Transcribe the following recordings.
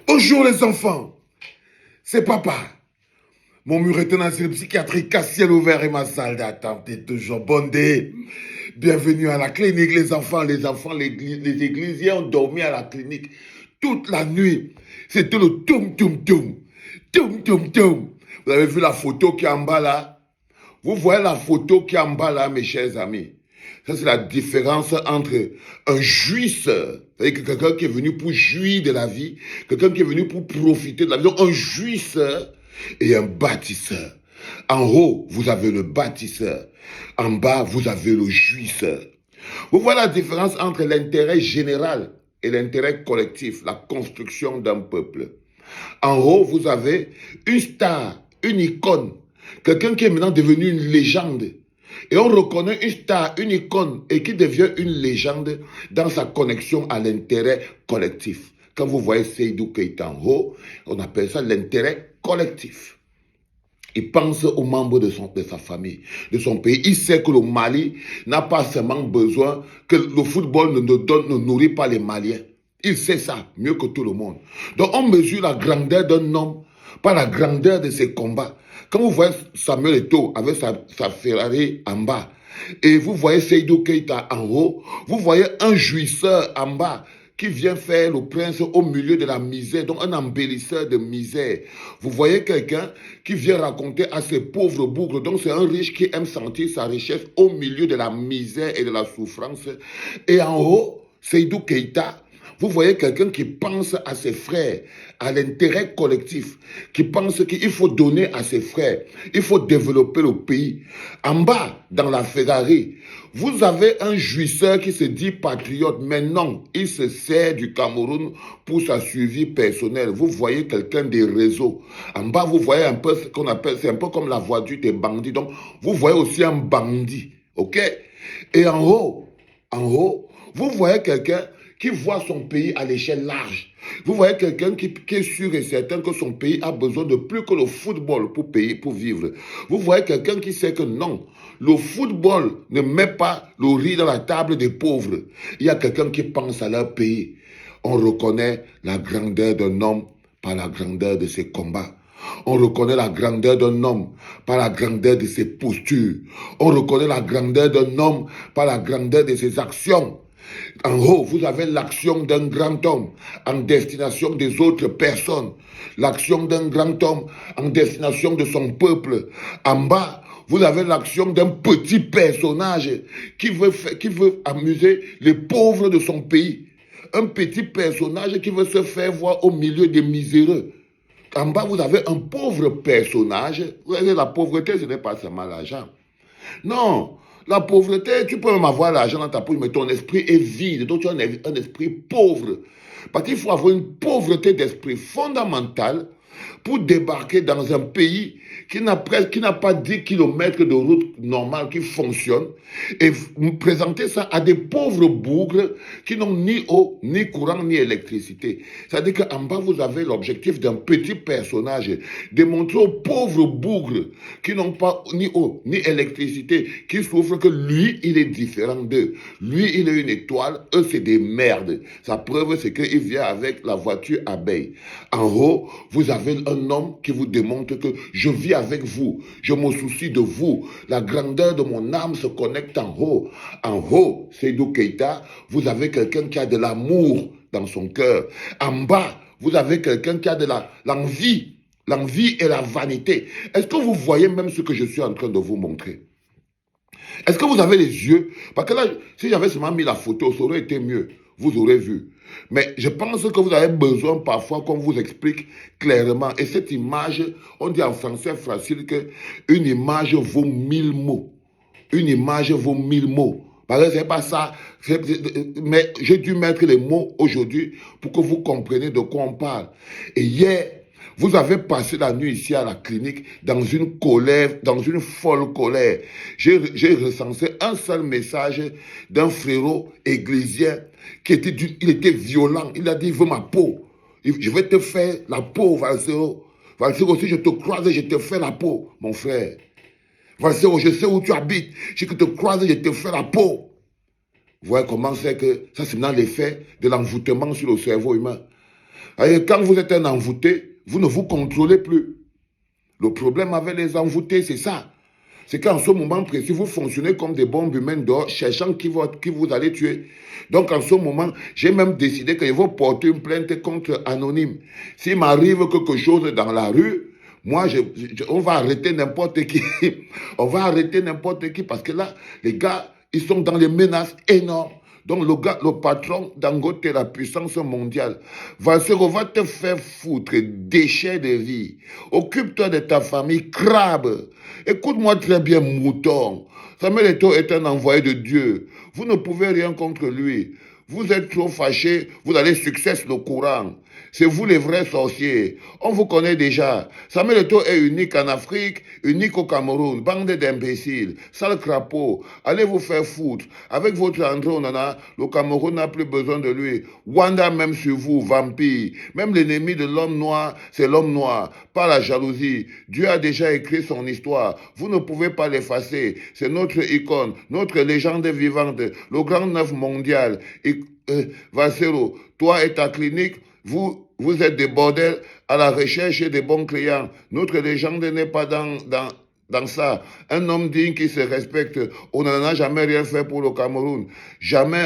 Bonjour les enfants, c'est papa. Mon mur est un asile psychiatrique à ciel ouvert et ma salle d'attente est toujours bondée. Bienvenue à la clinique les enfants, les églisiers ont dormi à la clinique toute la nuit. C'était le toum toum toum, toum toum toum. Vous avez vu la photo qui est en bas là? Vous voyez la photo qui est en bas là, mes chers amis? Ça, c'est la différence entre un jouisseur, c'est-à-dire quelqu'un qui est venu pour jouir de la vie, quelqu'un qui est venu pour profiter de la vie. Donc, un jouisseur et un bâtisseur. En haut, vous avez le bâtisseur. En bas, vous avez le jouisseur. Vous voyez la différence entre l'intérêt général et l'intérêt collectif, la construction d'un peuple. En haut, vous avez une star, une icône, quelqu'un qui est maintenant devenu une légende. Et on reconnaît une star, une icône, et qui devient une légende dans sa connexion à l'intérêt collectif. Quand vous voyez Seydou Keïta en haut, on appelle ça l'intérêt collectif. Il pense aux membres de sa famille, de son pays. Il sait que le Mali n'a pas seulement besoin, que le football ne nourrit pas les Maliens. Il sait ça mieux que tout le monde. Donc on mesure la grandeur d'un homme par la grandeur de ses combats. Quand vous voyez Samuel Eto'o avec sa Ferrari en bas, et vous voyez Seydou Keïta en haut, vous voyez un jouisseur en bas qui vient faire le prince au milieu de la misère, donc un embellisseur de misère. Vous voyez quelqu'un qui vient raconter à ses pauvres bougres, donc c'est un riche qui aime sentir sa richesse au milieu de la misère et de la souffrance. Et en haut, Seydou Keïta, vous voyez quelqu'un qui pense à ses frères, à l'intérêt collectif, qui pense qu'il faut donner à ses frères, il faut développer le pays. En bas, dans la Ferrari, vous avez un jouisseur qui se dit patriote, mais non, il se sert du Cameroun pour sa survie personnelle. Vous voyez quelqu'un des réseaux. En bas, vous voyez un peu ce qu'on appelle, c'est un peu comme la voiture des bandits. Donc, vous voyez aussi un bandit, ok? Et en haut, vous voyez quelqu'un qui voit son pays à l'échelle large. Vous voyez quelqu'un qui est sûr et certain que son pays a besoin de plus que le football pour vivre. Vous voyez quelqu'un qui sait que non, le football ne met pas le riz dans la table des pauvres. Il y a quelqu'un qui pense à leur pays. On reconnaît la grandeur d'un homme par la grandeur de ses combats. On reconnaît la grandeur d'un homme par la grandeur de ses postures. On reconnaît la grandeur d'un homme par la grandeur de ses actions. En haut, vous avez l'action d'un grand homme en destination des autres personnes. L'action d'un grand homme en destination de son peuple. En bas, vous avez l'action d'un petit personnage qui veut amuser les pauvres de son pays. Un petit personnage qui veut se faire voir au milieu des miséreux. En bas, vous avez un pauvre personnage. Vous voyez, la pauvreté, ce n'est pas seulement l'argent. Non, la pauvreté, tu peux même avoir l'argent dans ta poche, mais ton esprit est vide. Donc tu as un esprit pauvre. Parce qu'il faut avoir une pauvreté d'esprit fondamentale pour débarquer dans un pays qui n'a pas 10 kilomètres de route normale qui fonctionne et présenter ça à des pauvres bougres qui n'ont ni eau, ni courant, ni électricité. C'est-à-dire qu'en bas, vous avez l'objectif d'un petit personnage, démontrer aux pauvres bougres qui n'ont pas ni eau, ni électricité, qui souffrent que lui, il est différent d'eux. Lui, il est une étoile, eux, c'est des merdes. Sa preuve, c'est qu'il vient avec la voiture abeille. En haut, vous avez un homme qui vous démontre que je vis avec vous, je me soucie de vous, la grandeur de mon âme se connecte en haut. En haut, Seydou Keïta, vous avez quelqu'un qui a de l'amour dans son cœur. En bas, vous avez quelqu'un qui a de l'envie, l'envie et la vanité. Est-ce que vous voyez même ce que je suis en train de vous montrer? Est-ce que vous avez les yeux? Parce que là, si j'avais seulement mis la photo, ça aurait été mieux. Vous aurez vu. Mais je pense que vous avez besoin parfois qu'on vous explique clairement. Et cette image, on dit en français facile qu'une image vaut 1000 mots. Une image vaut 1000 mots. Parce que c'est pas ça. Mais j'ai dû mettre les mots aujourd'hui pour que vous compreniez de quoi on parle. Et hier, vous avez passé la nuit ici à la clinique dans une colère, dans une folle colère. J'ai recensé un seul message d'un frérot ecclésien qui était violent. Il a dit, il veut ma peau. Je vais te faire la peau, Valsero. Valsero, si je te croise, je te fais la peau, mon frère. Valsero, je sais où tu habites. Si je te croise, je te fais la peau. Vous voyez comment c'est que ça, c'est dans l'effet de l'envoûtement sur le cerveau humain. Et quand vous êtes un envoûté, vous ne vous contrôlez plus. Le problème avec les envoûtés, c'est ça. C'est qu'en ce moment précis, vous fonctionnez comme des bombes humaines dehors, cherchant qui vous allez tuer. Donc en ce moment, j'ai même décidé qu'ils vont porter une plainte contre Anonyme. S'il m'arrive quelque chose dans la rue, moi, on va arrêter n'importe qui. On va arrêter n'importe qui parce que là, les gars, ils sont dans les menaces énormes. Donc le patron Dangote, la puissance mondiale, va te faire foutre, déchet de vie. Occupe-toi de ta famille, crabe. Écoute-moi très bien, mouton. Samuel Eto'o est un envoyé de Dieu. Vous ne pouvez rien contre lui. Vous êtes trop fâchés, vous allez succès le courant. C'est vous les vrais sorciers. On vous connaît déjà. Samuel Eto'o est unique en Afrique, unique au Cameroun. Bande d'imbéciles, sale crapaud. Allez vous faire foutre. Avec votre André Onana, le Cameroun n'a plus besoin de lui. Wanda même sur vous, vampire. Même l'ennemi de l'homme noir, c'est l'homme noir. Pas la jalousie. Dieu a déjà écrit son histoire. Vous ne pouvez pas l'effacer. C'est notre icône, notre légende vivante, le grand neuf mondial. Valsero, toi et ta clinique, vous êtes des bordels à la recherche des bons clients. Notre légende n'est pas dans ça. Un homme digne qui se respecte, on n'en a jamais rien fait pour le Cameroun. Jamais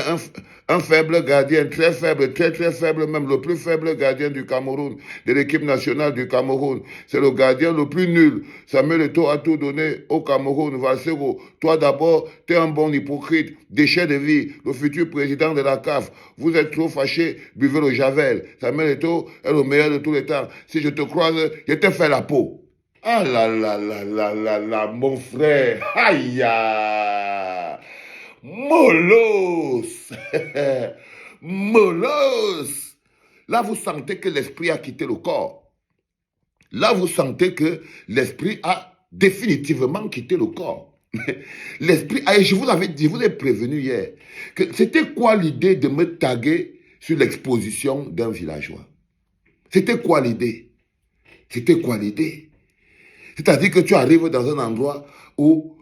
un faible gardien, très faible, très très faible, même le plus faible gardien du Cameroun, de l'équipe nationale du Cameroun. C'est le gardien le plus nul. Samuel Eto'o a tout donné au Cameroun. Valsero, toi d'abord, tu es un bon hypocrite, déchet de vie, le futur président de la CAF. Vous êtes trop fâché, buvez le Javel. Samuel Eto'o est le meilleur de tous les temps. Si je te croise, je te fais la peau. Ah là là là là là là, mon frère. Aïe ya. Molos. Molos. Là, vous sentez que l'esprit a quitté le corps. Là, vous sentez que l'esprit a définitivement quitté le corps. L'esprit, je vous avais dit, je vous ai prévenu hier, que c'était quoi l'idée de me taguer sur l'exposition d'un villageois? C'était quoi l'idée? C'était quoi l'idée? C'est-à-dire que tu arrives dans un endroit où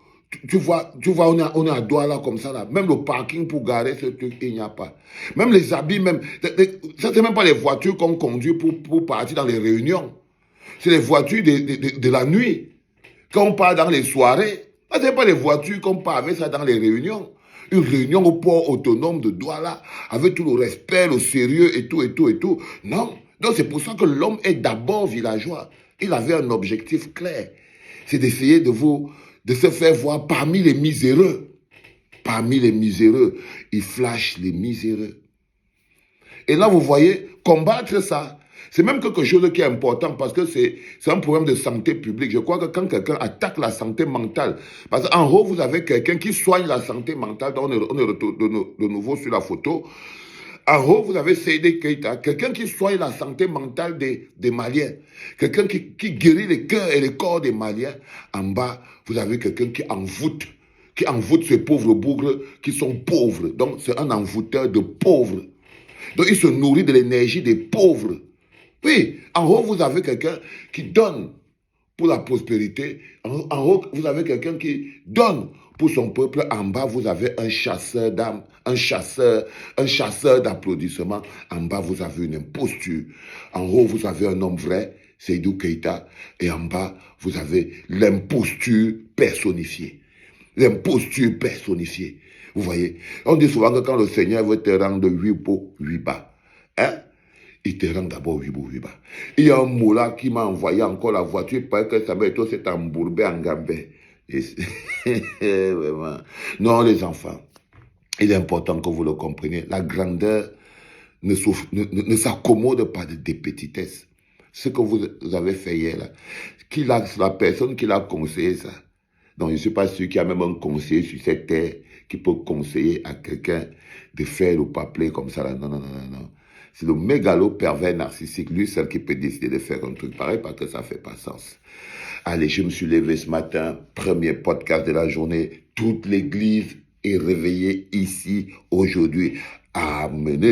tu vois on est à Douala comme ça là. Même le parking pour garer ce truc, il n'y a pas. Même les habits, même. Ça, c'est même pas les voitures qu'on conduit pour partir dans les réunions. C'est les voitures de la nuit. Quand on part dans les soirées, ça, c'est pas les voitures qu'on part avec ça dans les réunions. Une réunion au port autonome de Douala, avec tout le respect, le sérieux et tout, et tout, et tout. Non. Donc c'est pour ça que l'homme est d'abord villageois. Il avait un objectif clair. C'est d'essayer de se faire voir parmi les miséreux. Parmi les miséreux. Il flash les miséreux. Et là, vous voyez, combattre ça, c'est même quelque chose qui est important parce que c'est un problème de santé publique. Je crois que quand quelqu'un attaque la santé mentale, parce qu'en haut, vous avez quelqu'un qui soigne la santé mentale, donc on est de nouveau sur la photo. En haut, vous avez Seydé Keïta, quelqu'un qui soigne la santé mentale des Maliens, quelqu'un qui guérit les cœurs et les corps des Maliens. En bas, vous avez quelqu'un qui envoûte ces pauvres bougres qui sont pauvres. Donc, c'est un envoûteur de pauvres. Donc, il se nourrit de l'énergie des pauvres. Oui, en haut, vous avez quelqu'un qui donne pour la prospérité. En haut, vous avez quelqu'un qui donne pour son peuple. En bas, vous avez un chasseur d'âmes, un chasseur d'applaudissements. En bas, vous avez une imposture. En haut, vous avez un homme vrai, Seydou Keïta. Et en bas, vous avez l'imposture personnifiée. L'imposture personnifiée. Vous voyez, on dit souvent que quand le Seigneur veut te rendre 8 beaux, 8 bas, hein? Il te rend d'abord 8 beaux, 8 bas. Il y a un mot là qui m'a envoyé encore la voiture, parce que ça m'est s'est embourbé en gambé. Vraiment. Non, les enfants, il est important que vous le compreniez. La grandeur ne s'accommode pas des petitesses. Ce que vous avez fait hier, là, la personne qui l'a conseillé ça. Donc, je ne suis pas sûr qu'il y a même un conseiller sur cette terre qui peut conseiller à quelqu'un de faire le papier comme ça. Là. Non, non, non, non, non. C'est le mégalo pervers narcissique, lui seul qui peut décider de faire un truc pareil parce que ça ne fait pas sens. Allez, je me suis levé ce matin, premier podcast de la journée. Toute l'église est réveillée ici aujourd'hui. Amenez.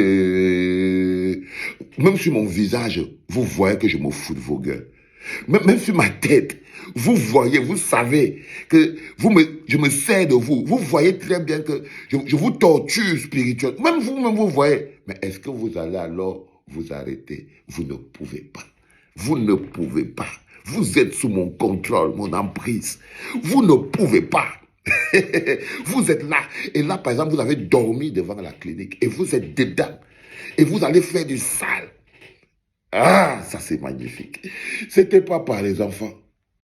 Même sur mon visage, vous voyez que je me fous de vos gueules. Même sur ma tête, vous voyez, vous savez que je me sers de vous. Vous voyez très bien que je vous torture spirituellement. Même vous voyez. Mais est-ce que vous allez alors vous arrêter. Vous ne pouvez pas. Vous ne pouvez pas. Vous êtes sous mon contrôle, mon emprise. Vous ne pouvez pas. Vous êtes là. Et là, par exemple, vous avez dormi devant la clinique. Et vous êtes dedans. Et vous allez faire du sale. Ah, ça c'est magnifique. C'était pas par les enfants.